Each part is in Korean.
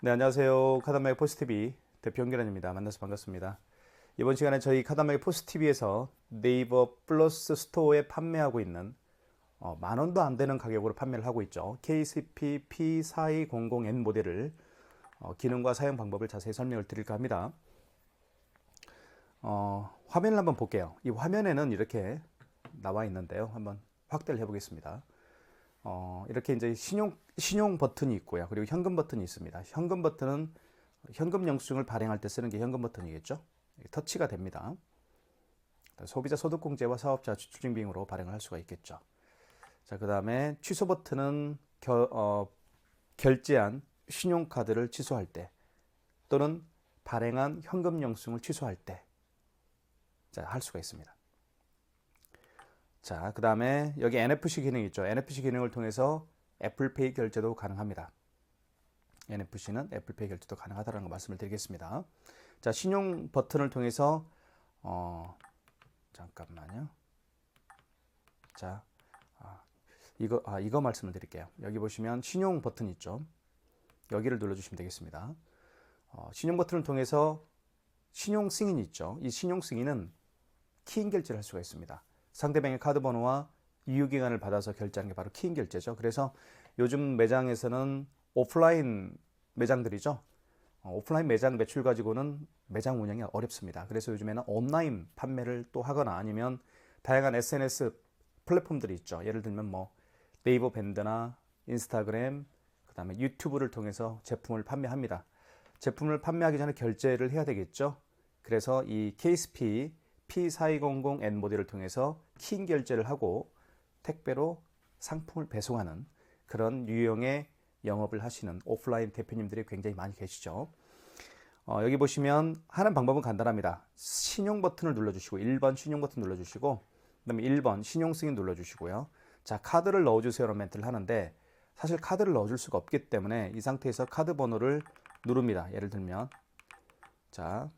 네, 안녕하세요. 카단마의 포스티비 대표 홍기란입니다. 만나서 반갑습니다. 이번 시간에 저희 카단마의 포스티비에서 네이버 플러스 스토어에 판매하고 있는 만 원도 안 되는 가격으로 판매를 하고 있죠. KCP P4200N 모델을 기능과 사용 방법을 자세히 설명을 드릴까 합니다. 화면을 한번 볼게요. 이 화면에는 이렇게 나와 있는데요. 한번 확대를 해보겠습니다. 이렇게 이제 신용 버튼이 있고요. 그리고 현금 버튼이 있습니다. 현금 버튼은 현금 영수증을 발행할 때 쓰는 게 현금 버튼이겠죠. 터치가 됩니다. 소비자 소득공제와 사업자 지출증빙으로 발행을 할 수가 있겠죠. 자, 그 다음에 취소 버튼은 결제한 신용카드를 취소할 때 또는 발행한 현금 영수증을 취소할 때 할 수가 있습니다. 자, 그 다음에 여기 NFC 기능 있죠. NFC 기능을 통해서 애플페이 결제도 가능합니다. NFC는 애플페이 결제도 가능하다는 거 말씀을 드리겠습니다. 자, 신용 버튼을 통해서 잠깐만요. 자, 이거 말씀을 드릴게요. 여기 보시면 신용 버튼 있죠. 여기를 눌러주시면 되겠습니다. 신용 버튼을 통해서 신용 승인이 있죠. 이 신용 승인은 키인 결제를 할 수가 있습니다. 상대방의 카드 번호와 유효기간을 받아서 결제하는 게 바로 키인 결제죠. 그래서 요즘 매장에서는 오프라인 매장들이죠. 오프라인 매장 매출 가지고는 매장 운영이 어렵습니다. 그래서 요즘에는 온라인 판매를 또 하거나 아니면 다양한 SNS 플랫폼들이 있죠. 예를 들면 뭐 네이버 밴드나 인스타그램, 그 다음에 유튜브를 통해서 제품을 판매합니다. 제품을 판매하기 전에 결제를 해야 되겠죠. 그래서 이 KCP P4200N 모델을 통해서 키인 결제를 하고 택배로 상품을 배송하는 그런 유형의 영업을 하시는 오프라인 대표님들이 굉장히 많이 계시죠. 여기 보시면 하는 방법은 간단합니다. 신용 버튼을 눌러주시고 1번 신용 버튼 눌러주시고 그다음에 1번 신용 승인 눌러주시고요. 자, 카드를 넣어주세요라는 멘트를 하는데 사실 카드를 넣어줄 수가 없기 때문에 이 상태에서 카드 번호를 누릅니다. 예를 들면 자,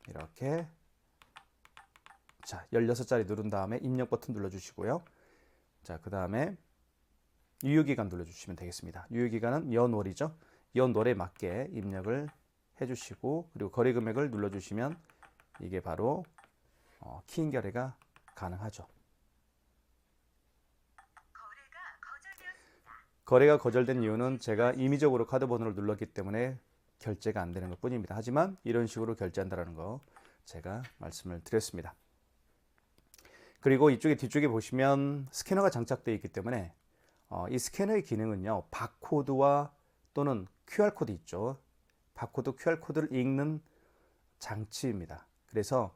이렇게 자, 16자리 누른 다음에 입력 버튼 눌러주시고요. 자, 그 다음에 유효기간 눌러주시면 되겠습니다. 유효기간은 연월이죠. 연월에 맞게 입력을 해주시고 그리고 거래금액을 눌러주시면 이게 바로 키인 거래가 가능하죠. 거래가 거절된 이유는 제가 임의적으로 카드 번호를 눌렀기 때문에 결제가 안 되는 것 뿐입니다. 하지만 이런 식으로 결제한다는 거 제가 말씀을 드렸습니다. 그리고 이쪽에 뒤쪽에 보시면 스캐너가 장착되어 있기 때문에 이 스캐너의 기능은요, 바코드와 또는 QR코드 있죠. 바코드, QR코드를 읽는 장치입니다. 그래서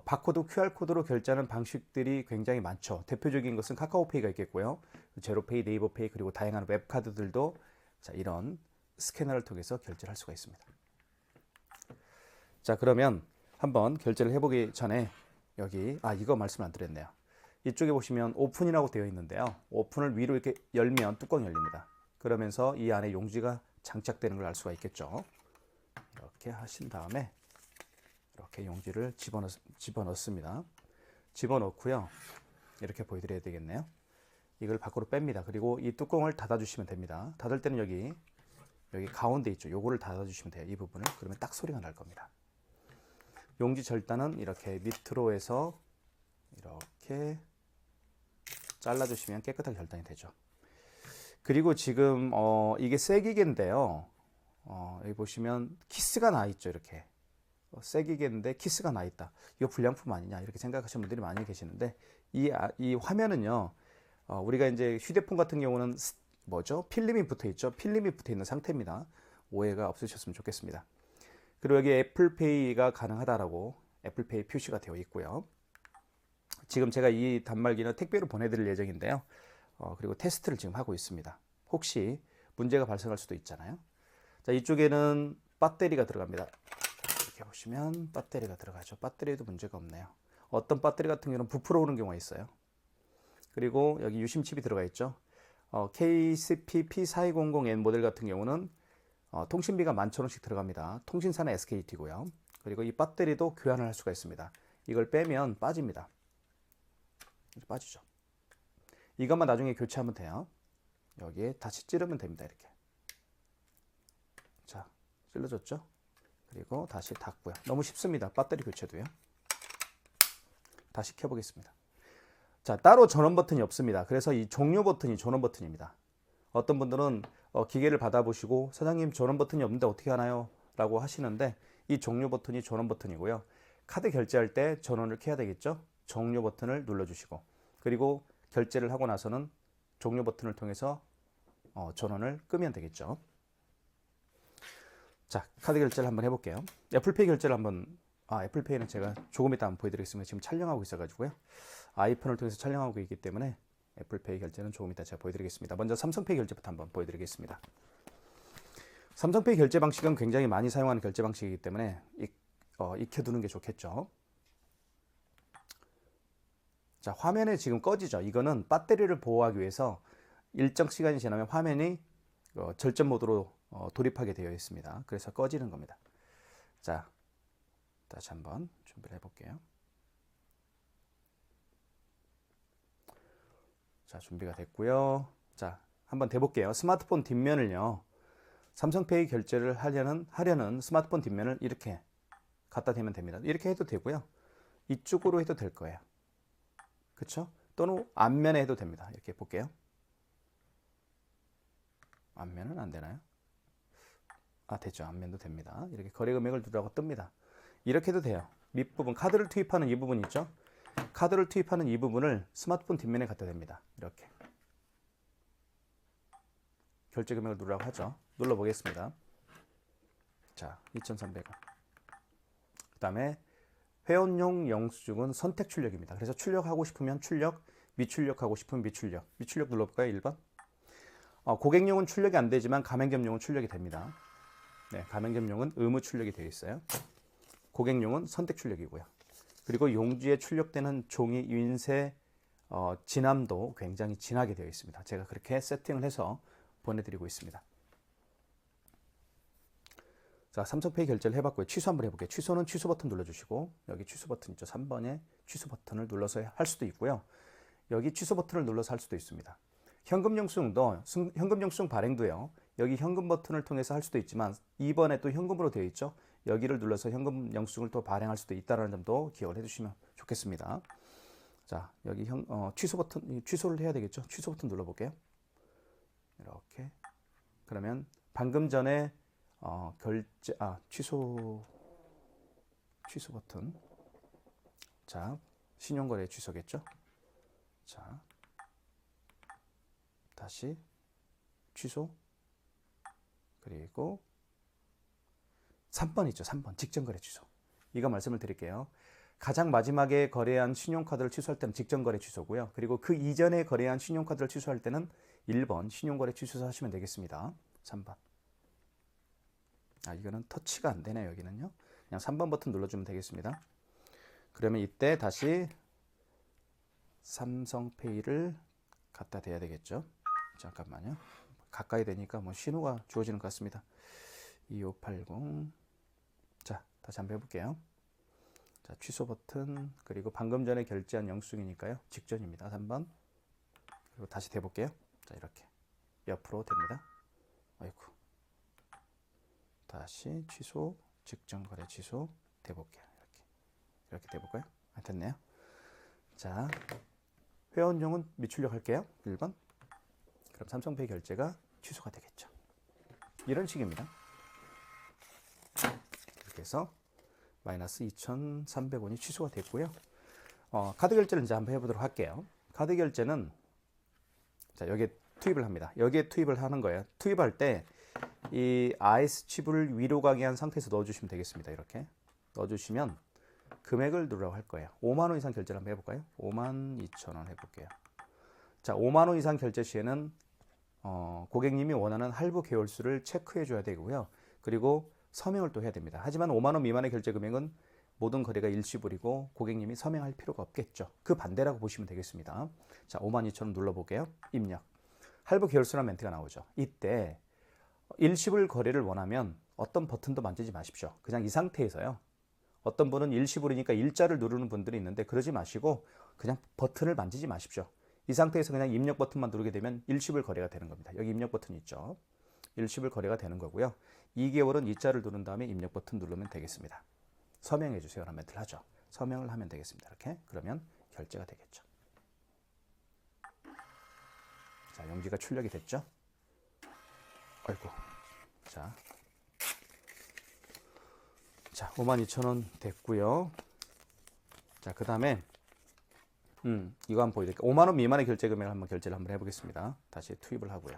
바코드, QR코드로 결제하는 방식들이 굉장히 많죠. 대표적인 것은 카카오페이가 있겠고요. 제로페이, 네이버페이, 그리고 다양한 웹카드들도 자, 이런 스캐너를 통해서 결제를 할 수가 있습니다. 자, 그러면 한번 결제를 해보기 전에 여기 이거 말씀 안 드렸네요. 이쪽에 보시면 오픈이라고 되어 있는데요. 오픈을 위로 이렇게 열면 뚜껑이 열립니다. 그러면서 이 안에 용지가 장착되는 걸 알 수가 있겠죠. 이렇게 하신 다음에 이렇게 용지를 집어넣습니다. 집어넣고요. 이렇게 보여드려야 되겠네요. 이걸 밖으로 뺍니다. 그리고 이 뚜껑을 닫아주시면 됩니다. 닫을 때는 여기 가운데 있죠. 요거를 닫아주시면 돼요. 이 부분을. 그러면 딱 소리가 날 겁니다. 용지 절단은 이렇게 밑으로 해서 이렇게 잘라주시면 깨끗하게 절단이 되죠. 그리고 지금 이게 쐐기계인데요. 여기 보시면 키스가 나 있죠. 이렇게 쐐기계인데 키스가 나 있다. 이거 불량품 아니냐 이렇게 생각하시는 분들이 많이 계시는데 이 화면은요. 우리가 이제 휴대폰 같은 경우는 뭐죠? 필름이 붙어 있죠. 필름이 붙어 있는 상태입니다. 오해가 없으셨으면 좋겠습니다. 그리고 여기 애플페이가 가능하다라고 애플페이 표시가 되어 있고요. 지금 제가 이 단말기는 택배로 보내드릴 예정인데요. 그리고 테스트를 지금 하고 있습니다. 혹시 문제가 발생할 수도 있잖아요. 자, 이쪽에는 배터리가 들어갑니다. 이렇게 보시면 배터리가 들어가죠. 배터리에도 문제가 없네요. 어떤 배터리 같은 경우는 부풀어 오는 경우가 있어요. 그리고 여기 유심칩이 들어가 있죠. KCP P4200N 모델 같은 경우는 통신비가 11,000원씩 들어갑니다. 통신사는 SKT고요. 그리고 이 배터리도 교환을 할 수가 있습니다. 이걸 빼면 빠집니다. 빠지죠. 이것만 나중에 교체하면 돼요. 여기에 다시 찌르면 됩니다. 이렇게. 찔러줬죠. 그리고 다시 닫고요. 너무 쉽습니다. 배터리 교체도요. 다시 켜보겠습니다. 자, 따로 전원 버튼이 없습니다. 그래서 이 종료 버튼이 전원 버튼입니다. 어떤 분들은 기계를 받아보시고 사장님 전원 버튼이 없는데 어떻게 하나요? 라고 하시는데 이 종료 버튼이 전원 버튼이고요. 카드 결제할 때 전원을 켜야 되겠죠. 종료 버튼을 눌러주시고 그리고 결제를 하고 나서는 종료 버튼을 통해서 전원을 끄면 되겠죠. 자, 카드 결제를 한번 해볼게요. 애플페이 결제를 한번 애플페이는 제가 조금 이따 한번 보여드리겠습니다. 지금 촬영하고 있어가지고요. 아이폰을 통해서 촬영하고 있기 때문에 애플페이 결제는 조금 이따 제가 보여드리겠습니다. 먼저 삼성페이 결제부터 한번 보여드리겠습니다. 삼성페이 결제 방식은 굉장히 많이 사용하는 결제 방식이기 때문에 익혀두는 게 좋겠죠. 자, 화면에 지금 꺼지죠. 이거는 배터리를 보호하기 위해서 일정 시간이 지나면 화면이 절전 모드로 돌입하게 되어 있습니다. 그래서 꺼지는 겁니다. 자, 다시 한번 준비를 해볼게요. 자, 준비가 됐고요. 자, 한번 대볼게요. 스마트폰 뒷면을요. 삼성페이 결제를 하려는 스마트폰 뒷면을 이렇게 갖다 대면 됩니다. 이렇게 해도 되고요. 이쪽으로 해도 될 거예요. 그렇죠? 또는 앞면에 해도 됩니다. 이렇게 볼게요. 앞면은 안 되나요? 됐죠. 앞면도 됩니다. 이렇게 거래 금액을 누르라고 뜹니다. 이렇게 해도 돼요. 밑부분 카드를 투입하는 이 부분 있죠? 카드를 투입하는 이 부분을 스마트폰 뒷면에 갖다 댑니다. 이렇게 결제 금액을 누르라고 하죠. 눌러 보겠습니다. 자, 2,300원. 그 다음에 회원용 영수증은 선택 출력입니다. 그래서 출력하고 싶으면 출력, 미출력하고 싶으면 미출력. 미출력 눌러볼까요? 1번. 고객용은 출력이 안 되지만 가맹점용은 출력이 됩니다. 네, 가맹점용은 의무 출력이 되어 있어요. 고객용은 선택 출력이고요. 그리고 용지에 출력되는 종이 인쇄 진함도 굉장히 진하게 되어 있습니다. 제가 그렇게 세팅을 해서 보내드리고 있습니다. 자, 삼성페이 결제를 해봤고요. 취소 한번 해볼게요. 취소는 취소 버튼 눌러주시고 여기 취소 버튼 있죠. 3번에 취소 버튼을 눌러서 할 수도 있고요. 여기 취소 버튼을 눌러서 할 수도 있습니다. 현금 영수증 발행도요. 여기 현금 버튼을 통해서 할 수도 있지만 2번에 또 현금으로 되어 있죠. 여기를 눌러서 현금 영수증을 또 발행할 수도 있다는 점도 기억을 해주시면 좋겠습니다. 자, 여기 취소 버튼, 취소를 해야 되겠죠. 취소 버튼 눌러볼게요. 이렇게. 그러면 방금 전에 취소 버튼. 자, 신용거래 취소겠죠. 자, 다시 취소. 그리고 3번 있죠. 3번 직전거래 취소. 이거 말씀을 드릴게요. 가장 마지막에 거래한 신용카드를 취소할 때는 직전거래 취소고요. 그리고 그 이전에 거래한 신용카드를 취소할 때는 1번 신용거래 취소 하시면 되겠습니다. 3번. 이거는 터치가 안 되네요. 여기는요. 그냥 3번 버튼 눌러주면 되겠습니다. 그러면 이때 다시 삼성페이를 갖다 대야 되겠죠. 잠깐만요. 가까이 되니까 신호가 주어지는 것 같습니다. 2580. 자, 다시 한번 해볼게요. 자, 취소 버튼. 그리고 방금 전에 결제한 영수증이니까요. 직전입니다. 3번. 그리고 다시 대볼게요. 자, 이렇게 옆으로 됩니다. 아이고. 다시 취소, 직전 거래 취소 대볼게요. 이렇게 대볼까요? 됐네요. 자, 회원용은 미출력 할게요. 1번. 그럼 삼성페이 결제가 취소가 되겠죠. 이런 식입니다. 이렇게 해서 마이너스 2,300원이 취소가 됐고요. 카드 결제를 이제 한번 해보도록 할게요. 카드 결제는 자, 여기에 투입을 합니다. 여기에 투입을 하는 거예요. 투입할 때 이 IS 칩을 위로 가게 한 상태에서 넣어주시면 되겠습니다. 이렇게 넣어주시면 금액을 누르라고 할 거예요. 5만 원 이상 결제를 한번 해볼까요? 52,000원 해볼게요. 자, 5만 원 이상 결제 시에는 고객님이 원하는 할부 개월수를 체크해 줘야 되고요. 그리고 서명을 또 해야 됩니다. 하지만 5만 원 미만의 결제 금액은 모든 거래가 일시불이고 고객님이 서명할 필요가 없겠죠. 그 반대라고 보시면 되겠습니다. 자, 52,000원 눌러볼게요. 입력. 할부 개월수라는 멘트가 나오죠. 이때 일시불 거래를 원하면 어떤 버튼도 만지지 마십시오. 그냥 이 상태에서요. 어떤 분은 일시불이니까 일자를 누르는 분들이 있는데 그러지 마시고 그냥 버튼을 만지지 마십시오. 이 상태에서 그냥 입력 버튼만 누르게 되면 일시불 거래가 되는 겁니다. 여기 입력 버튼이 있죠. 일시불 거래가 되는 거고요. 2개월은 이자를 누른 다음에 입력 버튼 누르면 되겠습니다. 서명해 주세요라는 멘트를 하죠. 서명을 하면 되겠습니다. 이렇게. 그러면 결제가 되겠죠. 자, 용지가 출력이 됐죠? 아이고. 자, 52,000원 됐고요. 자, 그 다음에 이거 한번 보여드릴게요. 5만 원 미만의 결제 금액을 결제를 한번 해보겠습니다. 다시 투입을 하고요.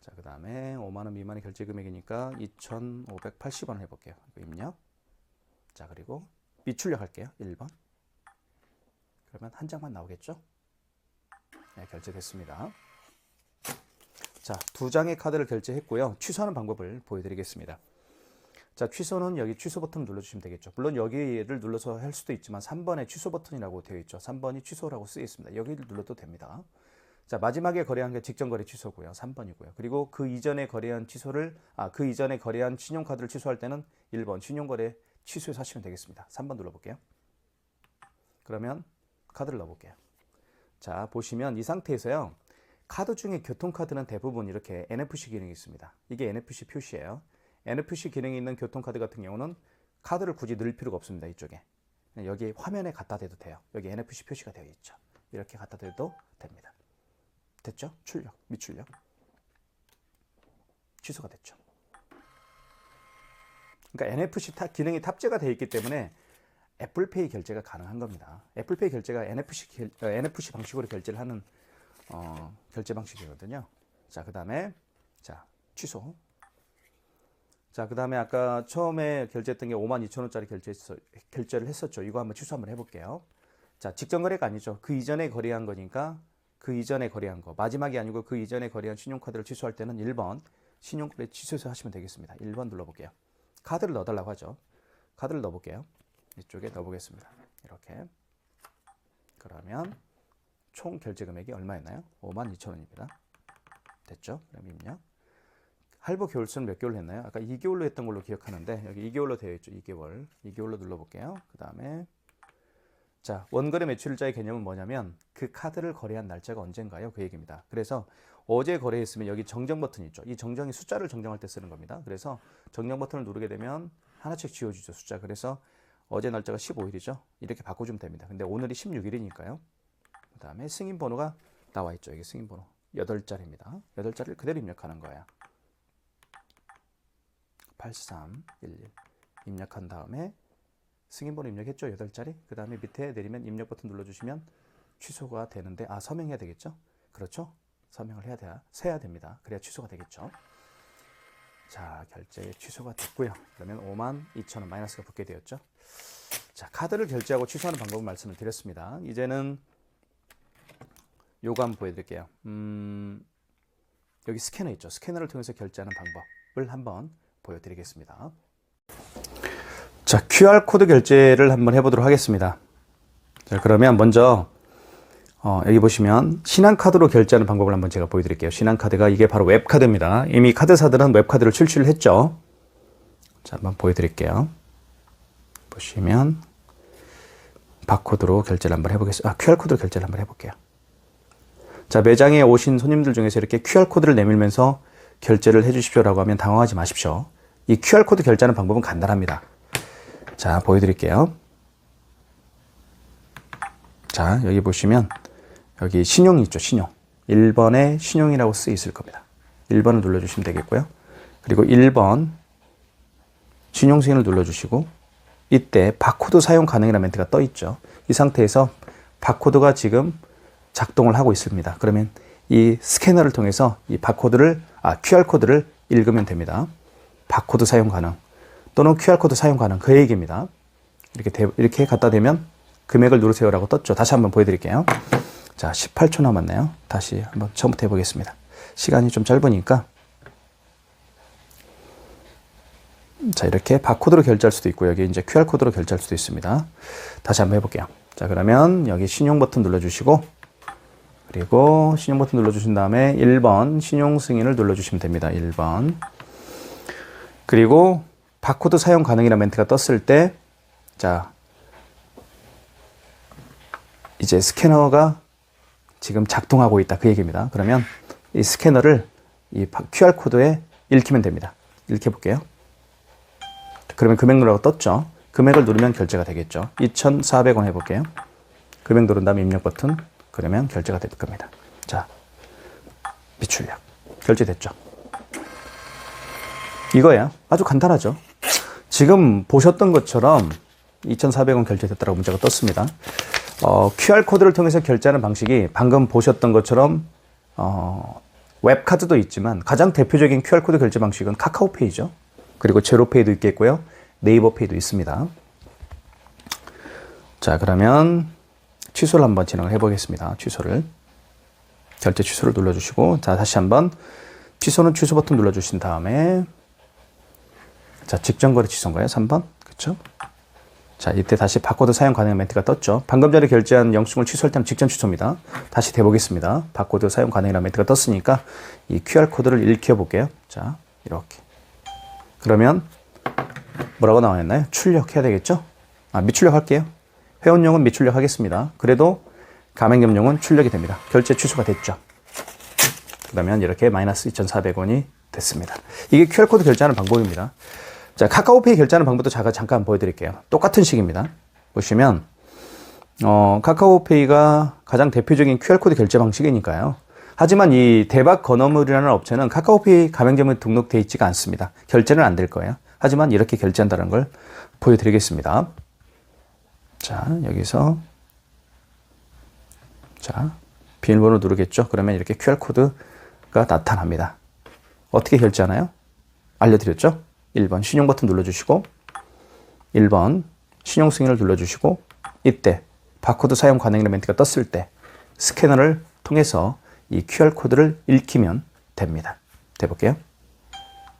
자, 그 다음에 5만 원 미만의 결제 금액이니까 2,580원 해볼게요. 입력. 자, 그리고 미출력 할게요. 1번. 그러면 한 장만 나오겠죠? 네, 결제됐습니다. 자, 2장의 카드를 결제했고요. 취소하는 방법을 보여드리겠습니다. 자, 취소는 여기 취소 버튼을 눌러주시면 되겠죠. 물론 여기를 눌러서 할 수도 있지만 3번에 취소 버튼이라고 되어 있죠. 3번이 취소라고 쓰여 있습니다. 여기를 눌러도 됩니다. 자, 마지막에 거래한 게 직전 거래 취소고요. 3번이고요. 그리고 그 이전에 거래한 그 이전에 거래한 신용카드를 취소할 때는 1번 신용거래 취소해서 하시면 되겠습니다. 3번 눌러볼게요. 그러면 카드를 넣어볼게요. 자, 보시면 이 상태에서요. 카드 중에 교통카드는 대부분 이렇게 NFC 기능이 있습니다. 이게 NFC 표시예요. NFC 기능이 있는 교통카드 같은 경우는 카드를 굳이 넣을 필요가 없습니다. 이쪽에. 여기 화면에 갖다 대도 돼요. 여기 NFC 표시가 되어 있죠. 이렇게 갖다 대도 됩니다. 됐죠? 출력, 미출력. 취소가 됐죠. 그러니까 NFC 기능이 탑재가 되어 있기 때문에 애플페이 결제가 가능한 겁니다. 애플페이 결제가 NFC 방식으로 결제를 하는 결제 방식이거든요. 자, 그 다음에 취소. 자, 그 다음에 아까 처음에 결제했던 게 52,000원짜리 결제를 했었죠. 이거 한번 취소 한번 해볼게요. 자, 직전 거래가 아니죠. 그 이전에 거래한 거니까 그 이전에 거래한 거. 마지막이 아니고 그 이전에 거래한 신용카드를 취소할 때는 1번 신용거래 취소해서 하시면 되겠습니다. 1번 눌러볼게요. 카드를 넣어달라고 하죠. 카드를 넣어볼게요. 이쪽에 넣어보겠습니다. 이렇게. 그러면 총 결제 금액이 얼마였나요? 52,000원입니다. 됐죠? 그럼 입력. 할부 개월수는 몇 개월 했나요? 아까 2개월로 했던 걸로 기억하는데 여기 2개월로 되어 있죠. 2개월로 눌러볼게요. 그 다음에 자, 원거래 매출일자의 개념은 뭐냐면 그 카드를 거래한 날짜가 언젠가요? 그 얘기입니다. 그래서 어제 거래했으면 여기 정정 버튼이 있죠. 이 정정이 숫자를 정정할 때 쓰는 겁니다. 그래서 정정 버튼을 누르게 되면 하나씩 지워주죠. 숫자. 그래서 어제 날짜가 15일이죠. 이렇게 바꿔주면 됩니다. 근데 오늘이 16일이니까요. 그 다음에 승인 번호가 나와 있죠. 이게 승인 번호 8자리입니다. 8자리를 그대로 입력하는 거예요. 8311 입력한 다음에 승인번호 입력했죠. 8자리. 그 다음에 밑에 내리면 입력 버튼 눌러주시면 취소가 되는데 서명해야 되겠죠. 그렇죠. 서명을 세야 됩니다. 그래야 취소가 되겠죠. 자, 결제 취소가 됐고요. 그러면 52,000원 마이너스가 붙게 되었죠. 자, 카드를 결제하고 취소하는 방법을 말씀을 드렸습니다. 이제는 요거 한번 보여드릴게요. 여기 스캐너 있죠. 스캐너를 통해서 결제하는 방법을 한번 보여드리겠습니다. 자, QR코드 결제를 한번 해보도록 하겠습니다. 자, 그러면 먼저 여기 보시면 신한카드로 결제하는 방법을 한번 제가 보여드릴게요. 신한카드가 이게 바로 웹카드입니다. 이미 카드사들은 웹카드를 출시를 했죠. 자, 한번 보여드릴게요. 보시면 바코드로 결제를 한번 해보겠습니다. QR코드로 결제를 한번 해볼게요. 자, 매장에 오신 손님들 중에서 이렇게 QR코드를 내밀면서 결제를 해주십시오라고 하면 당황하지 마십시오. 이 QR코드 결제하는 방법은 간단합니다. 자, 보여드릴게요. 자, 여기 보시면 여기 신용이 있죠. 신용. 1번에 신용이라고 쓰여 있을 겁니다. 1번을 눌러주시면 되겠고요. 그리고 1번 신용 승인을 눌러주시고 이때 바코드 사용 가능이라는 멘트가 떠 있죠. 이 상태에서 바코드가 지금 작동을 하고 있습니다. 그러면 이 스캐너를 통해서 이 QR코드를 읽으면 됩니다. 바코드 사용 가능 또는 QR코드 사용 가능 그 얘기입니다. 이렇게 갖다 대면 금액을 누르세요라고 떴죠. 다시 한번 보여드릴게요. 자, 18초 남았네요. 다시 한번 처음부터 해보겠습니다. 시간이 좀 짧으니까. 자, 이렇게 바코드로 결제할 수도 있고 여기 이제 QR코드로 결제할 수도 있습니다. 다시 한번 해볼게요. 자, 그러면 여기 신용 버튼 눌러주시고 그리고 신용 버튼 눌러주신 다음에 1번 신용 승인을 눌러주시면 됩니다. 1번. 그리고 바코드 사용 가능이라는 멘트가 떴을 때 자, 이제 스캐너가 지금 작동하고 있다 그 얘기입니다. 그러면 이 스캐너를 이 QR코드에 읽히면 됩니다. 이렇게 해볼게요. 그러면 금액 누르라고 떴죠. 금액을 누르면 결제가 되겠죠. 2,400원 해볼게요. 금액 누른 다음에 입력 버튼. 그러면 결제가 될 겁니다. 자, 미출력. 결제됐죠. 이거예요. 아주 간단하죠. 지금 보셨던 것처럼 2,400원 결제됐다고 문자가 떴습니다. QR코드를 통해서 결제하는 방식이 방금 보셨던 것처럼 웹카드도 있지만 가장 대표적인 QR코드 결제 방식은 카카오페이죠. 그리고 제로페이도 있겠고요. 네이버페이도 있습니다. 자, 그러면 취소를 한번 진행을 해보겠습니다. 취소를. 결제 취소를 눌러주시고, 자, 다시 한번 취소는 취소 버튼 눌러주신 다음에, 자, 직전 거래 취소인가요? 3번? 그쵸? 자, 이때 다시 바코드 사용 가능 멘트가 떴죠. 방금 전에 결제한 영수증을 취소할 때는 직전 취소입니다. 다시 대보겠습니다. 바코드 사용 가능이라는 멘트가 떴으니까 이 QR코드를 읽혀 볼게요. 자, 이렇게. 그러면 뭐라고 나와 있나요? 출력해야 되겠죠? 미출력 할게요. 회원용은 미출력 하겠습니다. 그래도 가맹점용은 출력이 됩니다. 결제 취소가 됐죠. 그러면 이렇게 마이너스 2,400원이 됐습니다. 이게 QR코드 결제하는 방법입니다. 자, 카카오페이 결제하는 방법도 제가 잠깐 보여드릴게요. 똑같은 식입니다. 보시면 카카오페이가 가장 대표적인 QR코드 결제 방식이니까요. 하지만 이 대박 건어물이라는 업체는 카카오페이 가맹점에 등록되어 있지가 않습니다. 결제는 안 될 거예요. 하지만 이렇게 결제한다는 걸 보여드리겠습니다. 자, 여기서 자, 비밀번호 누르겠죠? 그러면 이렇게 QR코드가 나타납니다. 어떻게 결제하나요? 알려드렸죠? 1번 신용 버튼 눌러주시고 1번 신용 승인을 눌러주시고 이때 바코드 사용 가능이라는 멘트가 떴을 때 스캐너를 통해서 이 QR코드를 읽히면 됩니다. 해볼게요.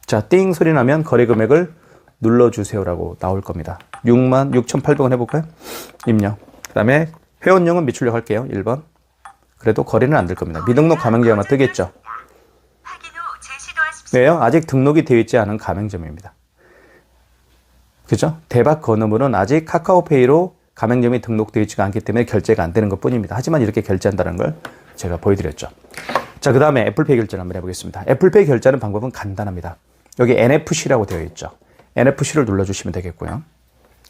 자, 띵 소리 나면 거래 금액을 눌러주세요라고 나올 겁니다. 66,800원 해볼까요? 입력. 그 다음에 회원용은 미출력 할게요. 1번. 그래도 거래는 안 될 겁니다. 미등록 가맹점이 뜨겠죠. 왜요? 아직 등록이 되어 있지 않은 가맹점입니다. 그죠? 대박 건어물은 아직 카카오페이로 가맹점이 등록되어 있지가 않기 때문에 결제가 안 되는 것 뿐입니다. 하지만 이렇게 결제한다는 걸 제가 보여드렸죠. 자, 그 다음에 애플페이 결제를 한번 해보겠습니다. 애플페이 결제하는 방법은 간단합니다. 여기 NFC라고 되어 있죠. NFC를 눌러주시면 되겠고요.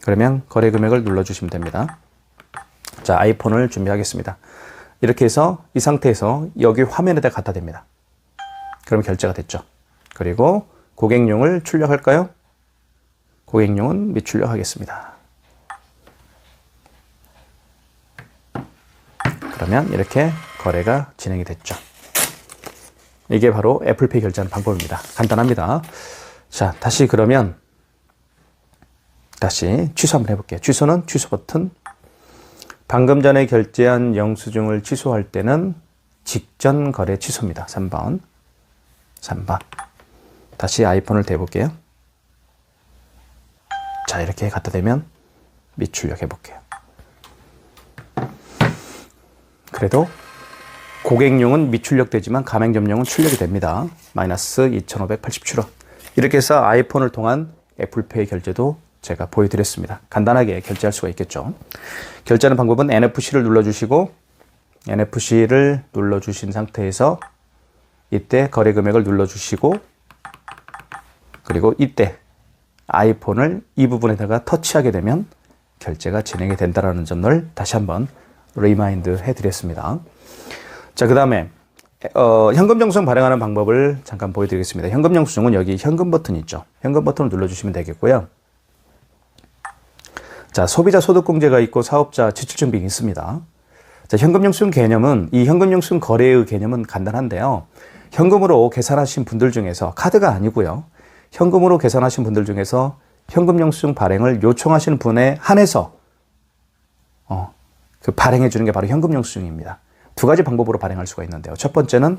그러면 거래 금액을 눌러주시면 됩니다. 자, 아이폰을 준비하겠습니다. 이렇게 해서 이 상태에서 여기 화면에다 갖다 댑니다. 그럼 결제가 됐죠. 그리고 고객용을 출력할까요? 고객용은 미출력하겠습니다. 그러면 이렇게 거래가 진행이 됐죠. 이게 바로 애플페이 결제하는 방법입니다. 간단합니다. 자, 다시 그러면 다시 취소 한번 해볼게요. 취소는 취소 버튼. 방금 전에 결제한 영수증을 취소할 때는 직전 거래 취소입니다. 3번. 3번. 다시 아이폰을 대볼게요. 자, 이렇게 갖다 대면 미출력 해볼게요. 그래도 고객용은 미출력되지만 가맹점용은 출력이 됩니다. 마이너스 2,587원. 이렇게 해서 아이폰을 통한 애플페이 결제도 제가 보여드렸습니다. 간단하게 결제할 수가 있겠죠. 결제하는 방법은 NFC를 눌러주시고 NFC를 눌러주신 상태에서 이때 거래 금액을 눌러주시고 그리고 이때 아이폰을 이 부분에다가 터치하게 되면 결제가 진행이 된다는 점을 다시 한번 리마인드 해드렸습니다. 자, 그 다음에 현금 영수증 발행하는 방법을 잠깐 보여드리겠습니다. 현금 영수증은 여기 현금 버튼 있죠. 현금 버튼을 눌러주시면 되겠고요. 자, 소비자 소득공제가 있고 사업자 지출증빙이 있습니다. 자, 현금 영수증 개념은 이 현금 영수증 거래의 개념은 간단한데요. 현금으로 계산하신 분들 중에서 카드가 아니고요. 현금으로 계산하신 분들 중에서 현금 영수증 발행을 요청하시는 분에 한해서 그 발행해 주는 게 바로 현금 영수증입니다. 두 가지 방법으로 발행할 수가 있는데요. 첫 번째는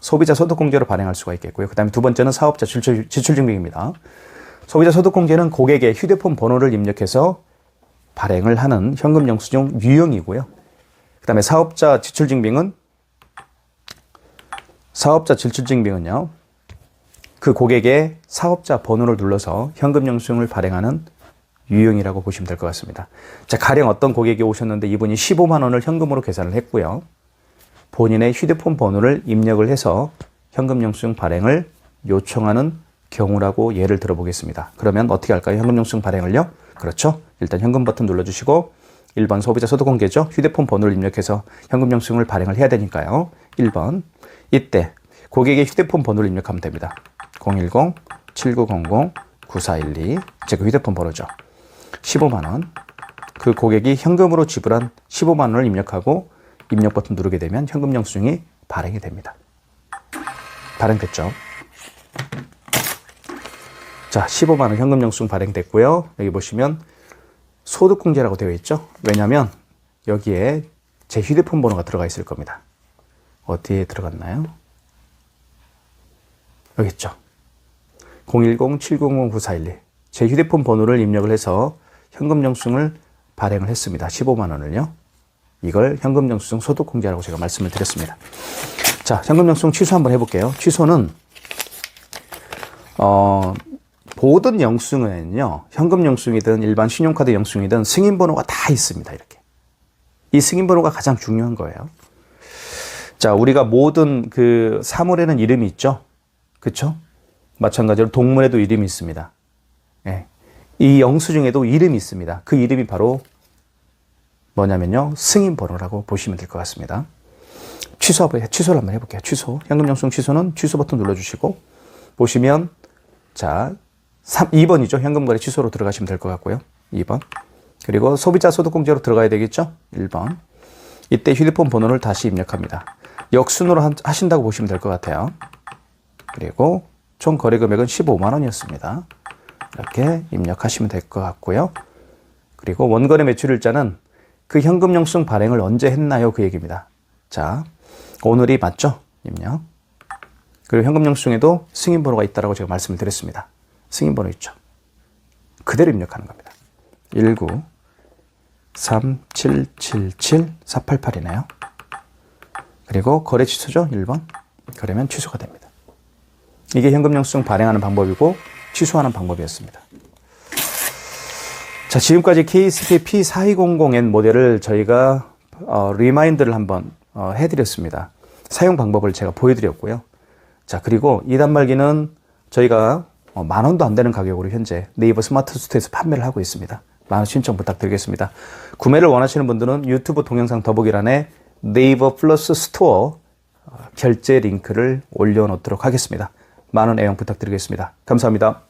소비자 소득공제로 발행할 수가 있겠고요. 그 다음에 두 번째는 사업자 지출증빙입니다. 소비자 소득공제는 고객의 휴대폰 번호를 입력해서 발행을 하는 현금 영수증 유형이고요. 그 다음에 사업자 지출증빙은요. 그 고객의 사업자 번호를 눌러서 현금 영수증을 발행하는 유형이라고 보시면 될 것 같습니다. 자, 가령 어떤 고객이 오셨는데 이분이 15만 원을 현금으로 계산을 했고요. 본인의 휴대폰 번호를 입력을 해서 현금 영수증 발행을 요청하는 경우라고 예를 들어보겠습니다. 그러면 어떻게 할까요? 현금 영수증 발행을요? 그렇죠. 일단 현금 버튼 눌러주시고 1번 소비자 소득공개죠. 휴대폰 번호를 입력해서 현금 영수증을 발행을 해야 되니까요. 1번 이때 고객의 휴대폰 번호를 입력하면 됩니다. 010-7900-9412 제 그 휴대폰 번호죠. 15만 원. 그 고객이 현금으로 지불한 15만 원을 입력하고 입력 버튼 누르게 되면 현금 영수증이 발행이 됩니다. 발행됐죠. 자, 15만 원 현금 영수증 발행됐고요. 여기 보시면 소득공제라고 되어 있죠. 왜냐하면 여기에 제 휴대폰 번호가 들어가 있을 겁니다. 어디에 들어갔나요? 여기 있죠. 010-700-9412 제 휴대폰 번호를 입력을 해서 현금 영수증을 발행을 했습니다. 15만 원을요. 이걸 현금 영수증 소득공제라고 제가 말씀을 드렸습니다. 자, 현금 영수증 취소 한번 해볼게요. 취소는 모든 영수증에는요, 현금 영수증이든 일반 신용카드 영수증이든 승인번호가 다 있습니다. 이렇게. 이 승인번호가 가장 중요한 거예요. 자, 우리가 모든 그 사물에는 이름이 있죠. 그쵸? 마찬가지로 동물에도 이름이 있습니다. 예. 이 영수증에도 이름이 있습니다. 그 이름이 바로 뭐냐면요, 승인번호라고 보시면 될 것 같습니다. 취소를 한번 해볼게요. 취소. 현금 영수증 취소는 취소 버튼 눌러주시고 보시면 자, 2번이죠. 현금거래 취소로 들어가시면 될 것 같고요. 2번. 그리고 소비자 소득공제로 들어가야 되겠죠. 1번. 이때 휴대폰 번호를 다시 입력합니다. 역순으로 하신다고 보시면 될 것 같아요. 그리고 총 거래 금액은 15만 원이었습니다. 이렇게 입력하시면 될 것 같고요. 그리고 원거래 매출일자는 그 현금 영수증 발행을 언제 했나요? 그 얘기입니다. 자, 오늘이 맞죠? 입력. 그리고 현금 영수증에도 승인번호가 있다고 제가 말씀을 드렸습니다. 승인번호 있죠. 그대로 입력하는 겁니다. 19-3777-488이네요. 그리고 거래 취소죠. 1번. 그러면 취소가 됩니다. 이게 현금 영수증 발행하는 방법이고 취소하는 방법이었습니다. 자, 지금까지 KSP P4200N 모델을 저희가 리마인드를 한번 해드렸습니다. 사용 방법을 제가 보여드렸고요. 자, 그리고 이 단말기는 저희가 10,000원도 안 되는 가격으로 현재 네이버 스마트 스토어에서 판매를 하고 있습니다. 많은 신청 부탁드리겠습니다. 구매를 원하시는 분들은 유튜브 동영상 더보기란에 네이버 플러스 스토어 결제 링크를 올려놓도록 하겠습니다. 많은 애용 부탁드리겠습니다. 감사합니다.